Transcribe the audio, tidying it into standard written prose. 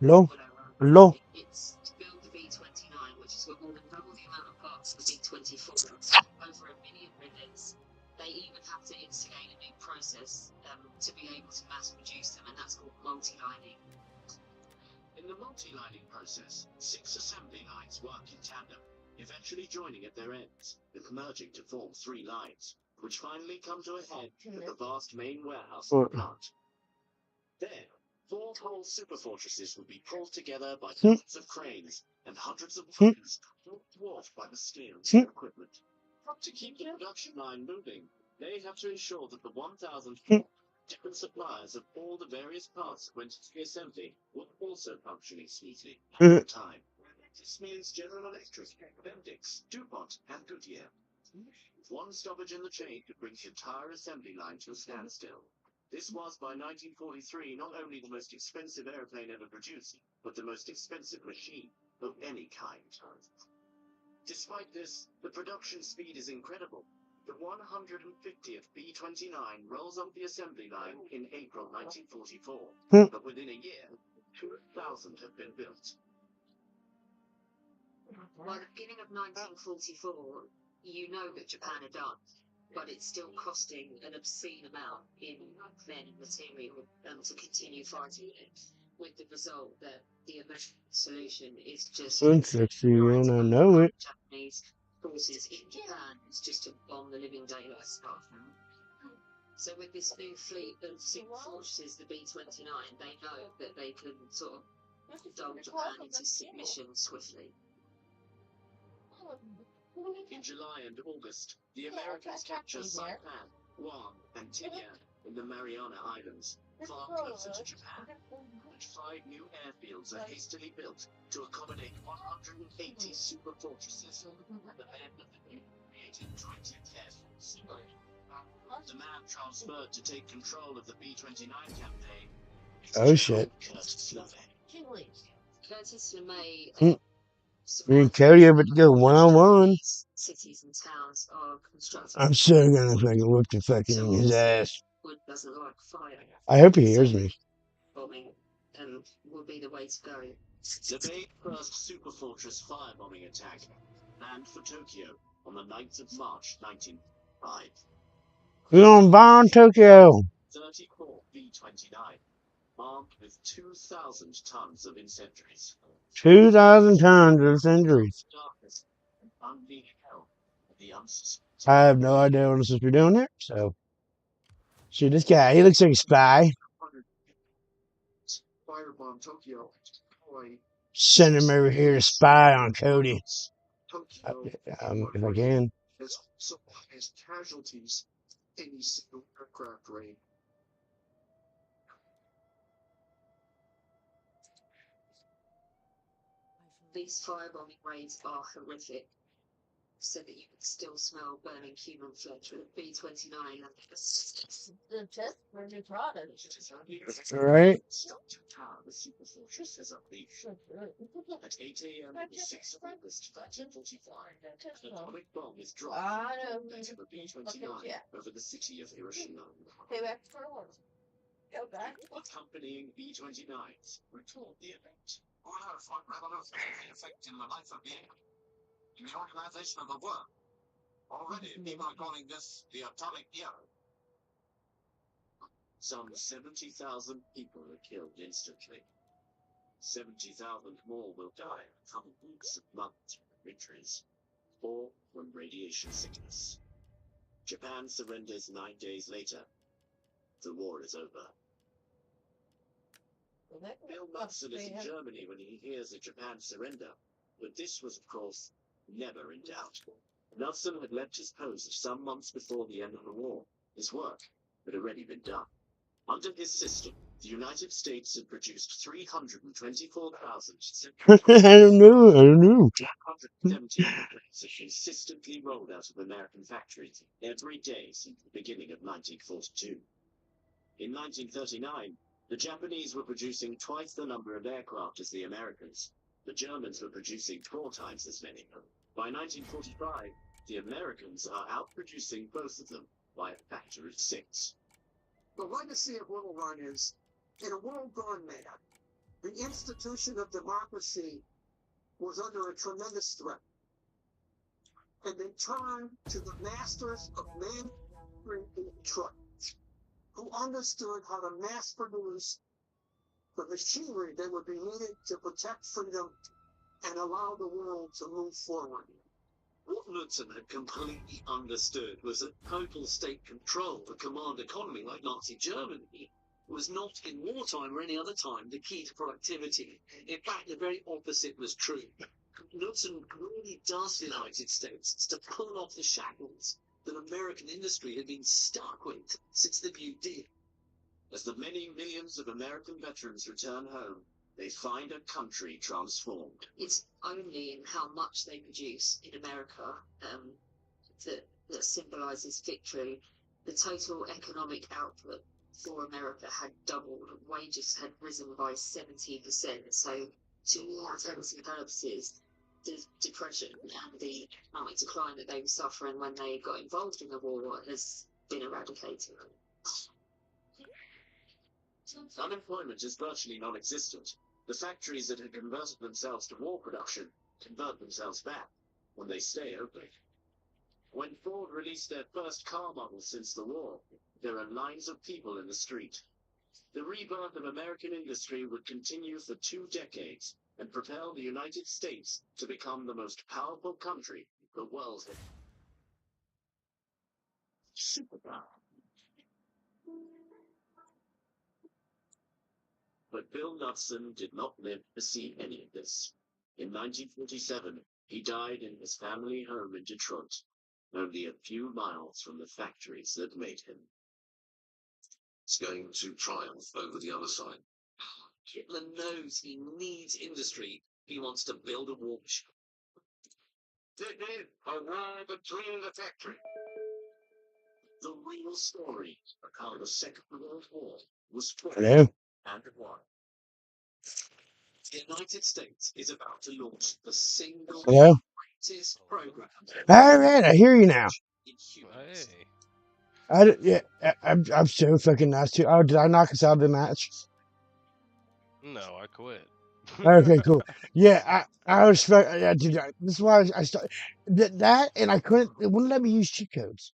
Hello? Hello? It, it's to build the B-29, which has got more than double the amount of parts of the B-24, over 1 million rivets. They even have to instigate a new process to be able to mass produce them, and that's called multi-lining. In the multi-lining process, 6 assembly lines work in tandem, eventually joining at their ends, and merging to form 3 lines, which finally come to a head at the vast main warehouse of the plant. There, 4 tall superfortresses would be pulled together by dozens of cranes and hundreds of workers, dwarfed by the scale of their equipment. To keep the production line moving, they have to ensure that the 1,000 different suppliers of all the various parts that went into the assembly were also functioning smoothly at the time. This means General Electric, Bendix, DuPont, and Goodyear. One stoppage in the chain could bring the entire assembly line to a standstill. This was, by 1943, not only the most expensive airplane ever produced, but the most expensive machine of any kind. Despite this, the production speed is incredible. The 150th B-29 rolls off the assembly line in April 1944, but within a year, 2,000 have been built. By the beginning of 1944, you know that Japan are done, but it's still costing an obscene amount in men and material to continue fighting it, with the result that the American solution is just Sexy, and I know it. Japanese forces in Japan is just to bomb the living daylights out of them. So with this new fleet of super fortresses, the B-29, they know that they can sort of dull Japan into submission swiftly. In July and August, the Americans capture Saipan, Guam, and Tinian in the Mariana Islands, far closer to Japan. And 5 new airfields are hastily built to accommodate 180 super fortresses. The men of the new created 20th Air Force. The man transferred to take control of the B-29 campaign is Oh General shit. Curtis LeMay. Curtis LeMay Me and survived Cody are about to go one on one. cities and towns are constructed. I'm sure gonna fucking whoop the fucking his ass. Wood doesn't like fire. I hope he hears me. Bombing will be the way to go. LeMay's first super fortress firebombing attack planned for Tokyo on the 9th of March 1905. We're gonna bomb Tokyo. 34 B-29, armed with 2,000 tons of incendiaries. 2,000 tons of injuries. Darkness and unleashed hell of the unsuspecting. I have no idea what I'm supposed to be doing there. So, shoot, this guy, he looks like a spy. Firebomb Tokyo. Send him over here to spy on Cody. Tokyo If I can. has also highest casualties any single aircraft raid. These firebombing raids are horrific, so that you can still smell burning human flesh with a B-29. The test for a new product. All right. The super fortress is unleashed. At 8 a.m. on the 6th of August 1945, an atomic bomb is dropped from the B-29 over the city of Hiroshima. Pay back for one. Go back. Accompanying B-29s record the event. All our front revolutionary effect in the life of being in the organization of the world. Already, people are calling this the atomic era. Some 70,000 people are killed instantly. 70,000 more will die in a couple weeks of months from injuries, or from radiation sickness. Japan surrenders 9 days later. The war is over. Bill Munson is in Germany when he hears of Japan's surrender, but this was, of course, never in doubt. Nelson had left his post some months before the end of the war. His work had already been done. Under his system, the United States had produced 324,000. I don't know. I don't know. 117 planes had consistently rolled out of American factories every day since the beginning of 1942. In 1939, the Japanese were producing twice the number of aircraft as the Americans. The Germans were producing 4 times as many. By 1945, the Americans are outproducing both of them by a factor of 6. The legacy of Little Run is, in a world gone mad, The institution of democracy was under a tremendous threat. And they turned to the masters of manufacturing in Detroit, who understood how to mass produce the machinery that would be needed to protect freedom and allow the world to move forward. What Knudsen had completely understood was that total state control, the command economy like Nazi Germany, was not in wartime or any other time the key to productivity. In fact, the very opposite was true. Knudsen really does the United States to pull off the shackles that American industry had been stuck with since the New Deal. As the many millions of American veterans return home, they find a country transformed. It's only in how much they produce in America that symbolizes victory. The total economic output for America had doubled. Wages had risen by 70%. So, to all intents and purposes, the depression and the economic decline that they were suffering when they got involved in the war has been eradicated. Unemployment is virtually non-existent. The factories that had converted themselves to war production convert themselves back when they stay open. When Ford released their first car model since the war, there are lines of people in the street. The rebirth of American industry would continue for 2 decades and propel the United States to become the most powerful country the world had. Superpower. But Bill Knudsen did not live to see any of this. In 1947, he died in his family home in Detroit, only a few miles from the factories that made him. It's going to triumph over the other side. Hitler knows he needs industry. He wants to build a war machine. There is a war between the factories. The real story of how the Second World War was fought Hello? and won. The United States is about to launch the single Hello? greatest program All right, I hear you now. in humans. Hey. I'm so fucking nice too. Oh, did I knock us out of the match? No, I quit. Okay, cool. Yeah, I was. Yeah, dude, this is why I started that, and I couldn't. It wouldn't let me use cheat codes.